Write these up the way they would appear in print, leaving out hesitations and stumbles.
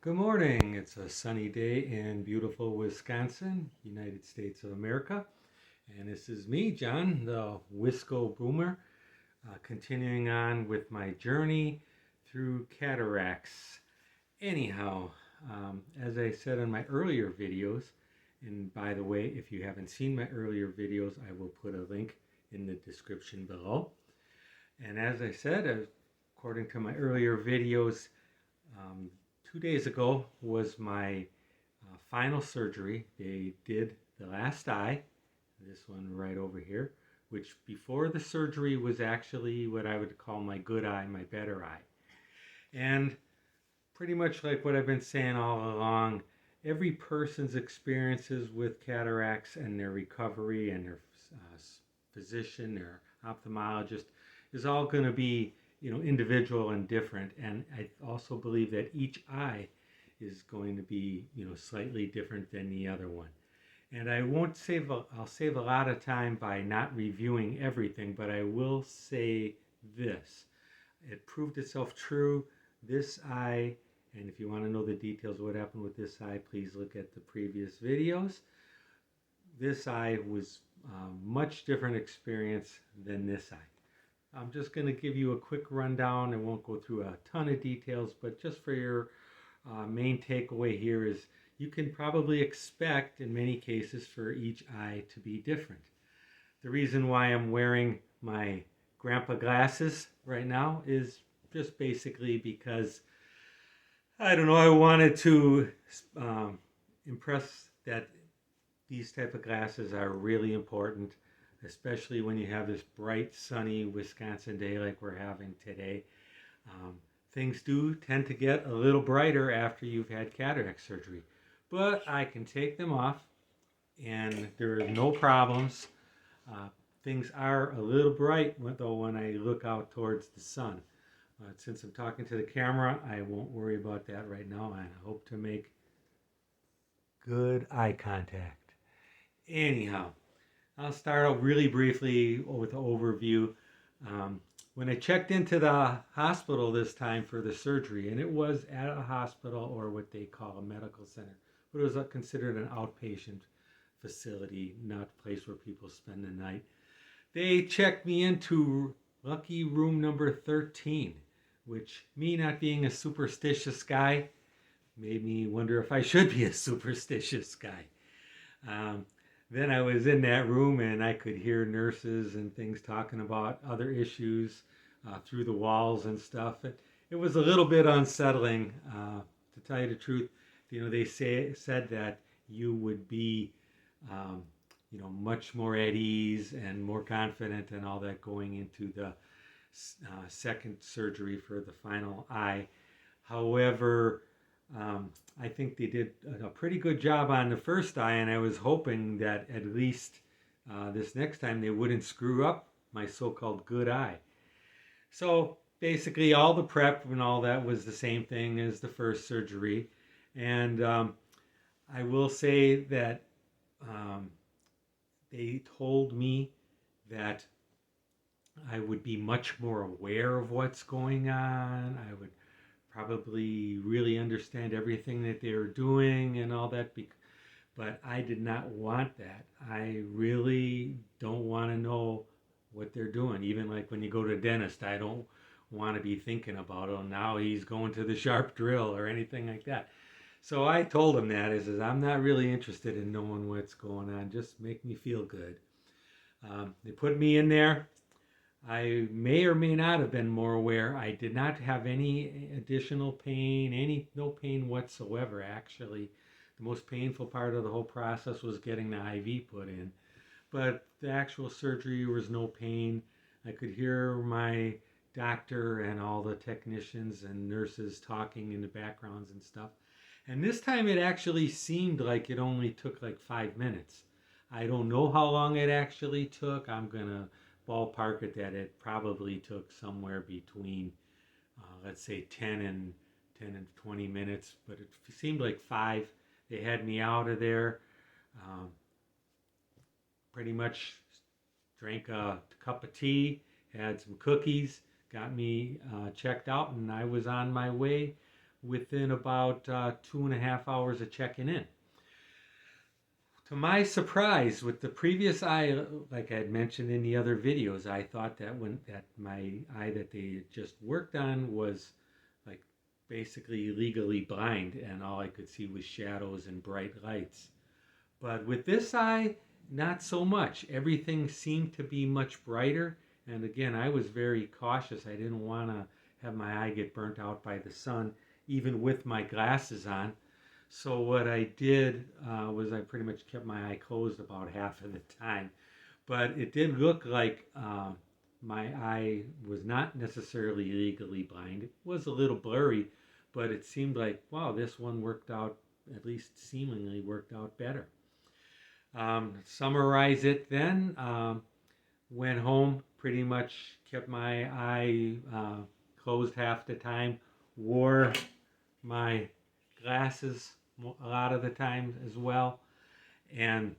Good morning. It's a sunny day in beautiful Wisconsin, United States of America. And this is me, John, the Wisco Boomer, continuing on with my journey through cataracts. Anyhow, as I said in my earlier videos, and by the way, if you haven't seen my earlier videos, I will put a link in the description below. And as I said, according to my earlier videos, um, 2 days ago was my final surgery. They did the last eye, this one right over here, which before the surgery was actually what I would call my good eye, my better eye. And pretty much like what I've been saying all along, every person's experiences with cataracts and their recovery and their physician, their ophthalmologist, is all going to be individual and different. And I also believe that each eye is going to be slightly different than the other one. And I'll save a lot of time by not reviewing everything, but I will say this. It proved itself true. This eye, and if you want to know the details of what happened with this eye, please look at the previous videos. This eye was a much different experience than this eye. I'm just going to give you a quick rundown. I won't go through a ton of details, but just for your main takeaway here is you can probably expect in many cases for each eye to be different. The reason why I'm wearing my grandpa glasses right now is just basically because I don't know, I wanted to impress that these type of glasses are really important, especially when you have this bright, sunny Wisconsin day like we're having today. Um, Things do tend to get a little brighter after you've had cataract surgery, but I can take them off and there are no problems. Uh, Things are a little bright though when I look out towards the sun. Since I'm talking to the camera, I won't worry about that right now, and I hope to make good eye contact. Anyhow, I'll start out really briefly with an overview. When I checked into the hospital this time for the surgery, and it was at a hospital or what they call a medical center, but it was considered an outpatient facility, not a place where people spend the night. They checked me into lucky room number 13, which, me not being a superstitious guy, made me wonder if I should be a superstitious guy. Um, then I was in that room and I could hear nurses and things talking about other issues through the walls and stuff. It was a little bit unsettling, to tell you the truth. They said that you would be, um, much more at ease and more confident and all that going into the second surgery for the final eye. However, I think they did a pretty good job on the first eye, and I was hoping that at least this next time they wouldn't screw up my so-called good eye. So basically, all the prep and all that was the same thing as the first surgery, and I will say that um, they told me that I would be much more aware of what's going on. I would probably really understand everything that they were doing and all that. But I did not want that. I really don't want to know what they're doing. Even like when you go to a dentist, I don't want to be thinking about, oh, now he's going to the sharp drill or anything like that. So I told him that. I says, I'm not really interested in knowing what's going on. Just make me feel good. They put me in there. I may or may not have been more aware. I did not have any additional pain, no pain whatsoever, actually. The most painful part of the whole process was getting the IV put in. But the actual surgery was no pain. I could hear my doctor and all the technicians and nurses talking in the backgrounds and stuff. And this time it actually seemed like it only took like 5 minutes. I don't know how long it actually took. I'm going to ballpark it that it probably took somewhere between, let's say, 10 and 20 minutes, but it seemed like 5. They had me out of there. Um, Pretty much drank a cup of tea, had some cookies, got me checked out, and I was on my way within about 2.5 hours of checking in. To my surprise, with the previous eye, like I had mentioned in the other videos, I thought that my eye that they just worked on was like basically legally blind, and all I could see was shadows and bright lights. But with this eye, not so much. Everything seemed to be much brighter. And again, I was very cautious. I didn't want to have my eye get burnt out by the sun, even with my glasses on. So what I did was I pretty much kept my eye closed about half of the time. But it did look like my eye was not necessarily legally blind. It was a little blurry, but it seemed like, wow, this one worked out, at least seemingly worked out better. Summarize it then. Went home, pretty much kept my eye closed half the time, wore my glasses a lot of the time as well, and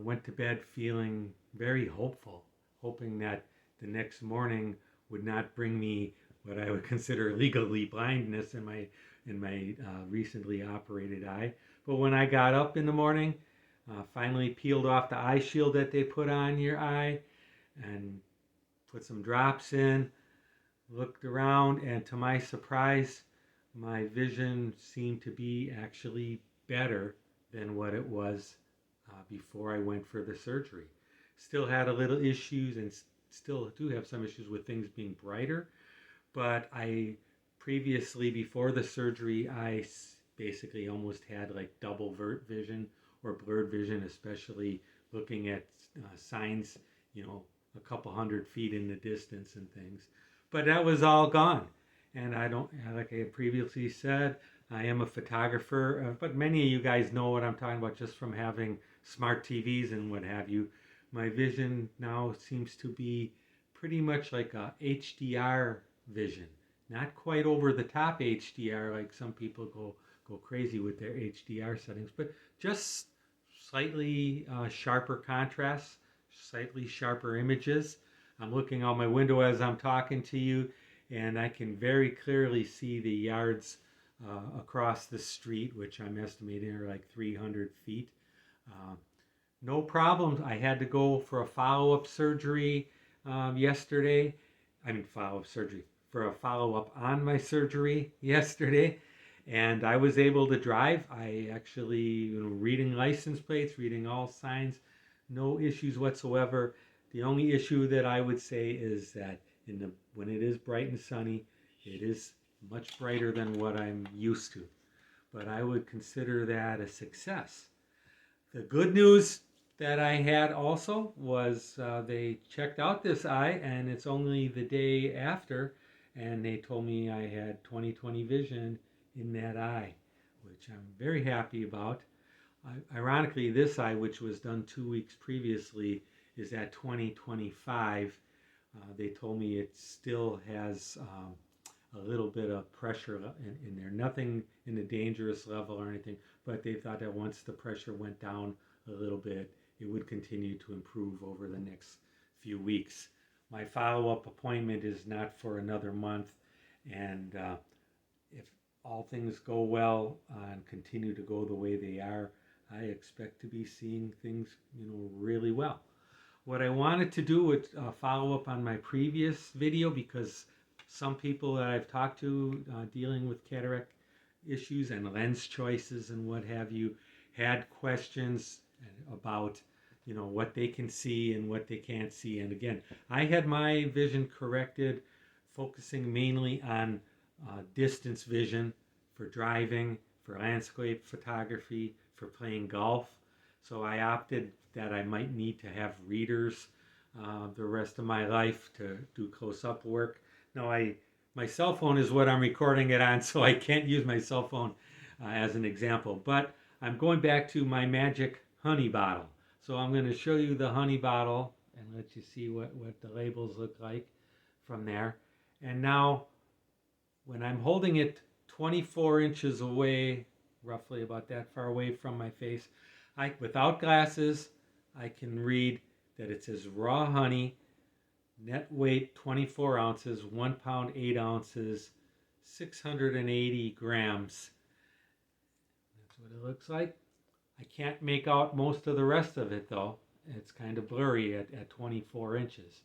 went to bed feeling very hopeful, hoping that the next morning would not bring me what I would consider legally blindness in my recently operated eye. But when I got up in the morning, finally peeled off the eye shield that they put on your eye and put some drops in, looked around, and to my surprise, my vision seemed to be actually better than what it was before I went for the surgery. Still had a little issues and still do have some issues with things being brighter, but I previously, before the surgery, I basically almost had like double vision or blurred vision, especially looking at signs, a couple 100 feet in the distance and things. But that was all gone. And I don't, like I previously said, I am a photographer, but many of you guys know what I'm talking about just from having smart TVs and what have you. My vision now seems to be pretty much like a HDR vision. Not quite over the top HDR like some people go crazy with their HDR settings, but just slightly sharper contrast, slightly sharper images. I'm looking out my window as I'm talking to you, and I can very clearly see the yards across the street, which I'm estimating are like 300 feet. No problems. I had to go for a follow-up surgery yesterday. Follow-up surgery. For a follow-up on my surgery yesterday. And I was able to drive. I actually, reading license plates, reading all signs, no issues whatsoever. The only issue that I would say is that when it is bright and sunny, it is much brighter than what I'm used to. But I would consider that a success. The good news that I had also was they checked out this eye, and it's only the day after, and they told me I had 20/20 vision in that eye, which I'm very happy about. Ironically, this eye, which was done 2 weeks previously, is at 20/25. They told me it still has a little bit of pressure in there. Nothing in the dangerous level or anything, but they thought that once the pressure went down a little bit, it would continue to improve over the next few weeks. My follow-up appointment is not for another month, and if all things go well and continue to go the way they are, I expect to be seeing things, really well. What I wanted to do was follow up on my previous video, because some people that I've talked to dealing with cataract issues and lens choices and what have you had questions about what they can see and what they can't see. And again, I had my vision corrected, focusing mainly on distance vision for driving, for landscape photography, for playing golf. So I opted that I might need to have readers the rest of my life to do close-up work. Now, my cell phone is what I'm recording it on, so I can't use my cell phone as an example. But I'm going back to my magic honey bottle. So I'm going to show you the honey bottle and let you see what the labels look like from there. And now, when I'm holding it 24 inches away, roughly about that far away from my face, without glasses, I can read that it says raw honey, net weight 24 ounces, 1 pound 8 ounces, 680 grams. That's what it looks like. I can't make out most of the rest of it though. It's kind of blurry at 24 inches.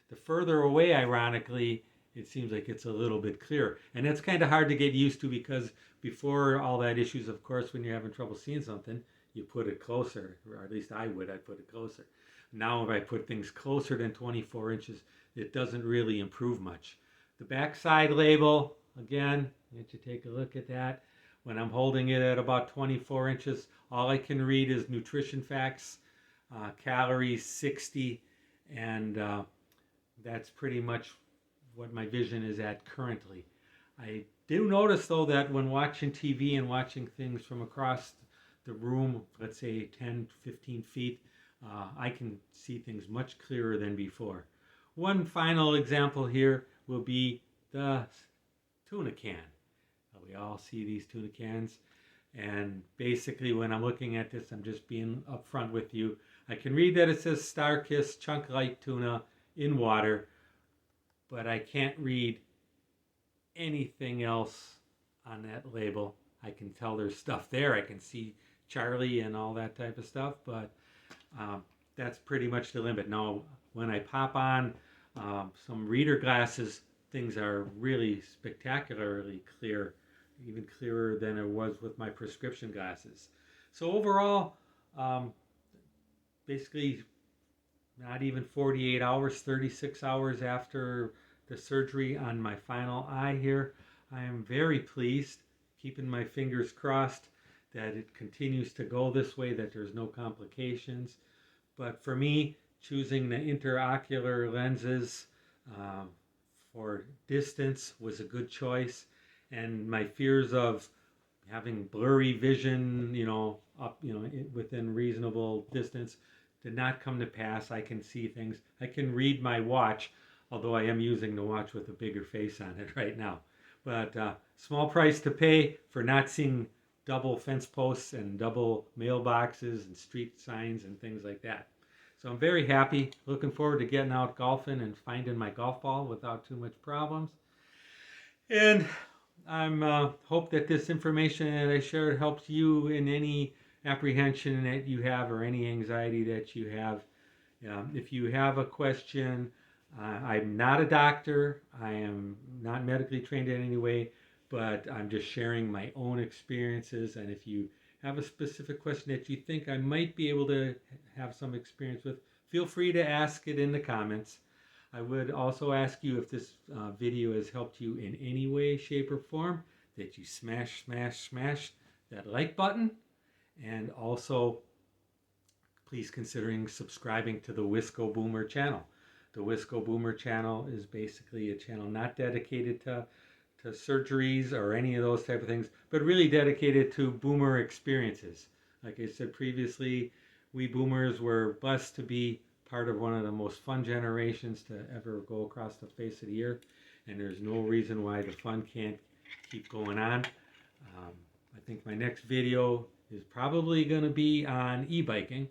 The further away, ironically, it seems like it's a little bit clearer. And that's kind of hard to get used to because before all that issues, of course, when you're having trouble seeing something, you put it closer, or at least I'd put it closer. Now if I put things closer than 24 inches, it doesn't really improve much. The backside label, again, let you take a look at that. When I'm holding it at about 24 inches, all I can read is nutrition facts, calories 60, and that's pretty much what my vision is at currently. I do notice though that when watching TV and watching things from across the room, let's say 10, 15 feet, I can see things much clearer than before. One final example here will be the tuna can. We all see these tuna cans, and basically when I'm looking at this, I'm just being upfront with you. I can read that it says Star-Kissed Chunk Light Tuna in water, but I can't read anything else on that label. I can tell there's stuff there. I can see Charlie and all that type of stuff, but that's pretty much the limit. Now, when I pop on some reader glasses, things are really spectacularly clear, even clearer than it was with my prescription glasses. So overall, basically not even 48 hours, 36 hours after the surgery on my final eye here, I am very pleased, keeping my fingers crossed that it continues to go this way, that there's no complications. But for me, choosing the interocular lenses for distance was a good choice. And my fears of having blurry vision, within reasonable distance did not come to pass. I can see things. I can read my watch, although I am using the watch with a bigger face on it right now. But small price to pay for not seeing double fence posts and double mailboxes and street signs and things like that. So I'm very happy, looking forward to getting out golfing and finding my golf ball without too much problems. And I'm hope that this information that I shared helps you in any apprehension that you have or any anxiety that you have. If you have a question, I'm not a doctor. I am not medically trained in any way, but I'm just sharing my own experiences. And if you have a specific question that you think I might be able to have some experience with, feel free to ask it in the comments. I would also ask you, if this video has helped you in any way, shape, or form, that you smash that like button. And also, please considering subscribing to the Wisco Boomer channel. The Wisco Boomer channel is basically a channel not dedicated to surgeries or any of those type of things, but really dedicated to boomer experiences. Like I said previously, we boomers were blessed to be part of one of the most fun generations to ever go across the face of the earth, and there's no reason why the fun can't keep going on. I think my next video is probably going to be on e-biking,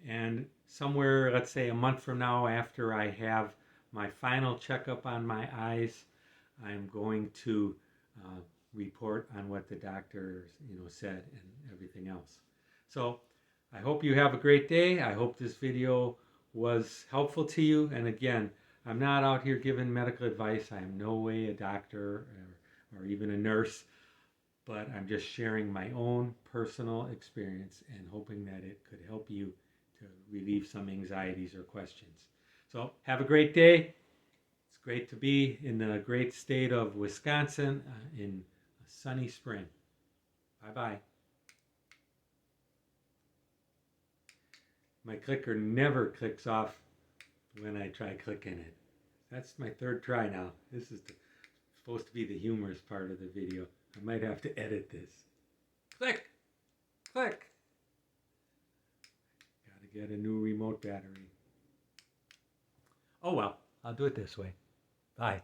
and somewhere, let's say a month from now, after I have my final checkup on my eyes, I'm going to report on what the doctor said and everything else. So I hope you have a great day. I hope this video was helpful to you. And again, I'm not out here giving medical advice. I am no way a doctor or even a nurse, but I'm just sharing my own personal experience and hoping that it could help you to relieve some anxieties or questions. So have a great day. It's great to be in the great state of Wisconsin in a sunny spring. Bye-bye. My clicker never clicks off when I try clicking it. That's my third try now. This is supposed to be the humorous part of the video. I might have to edit this. Click! Click! Gotta get a new remote battery. Oh well, I'll do it this way. Bye.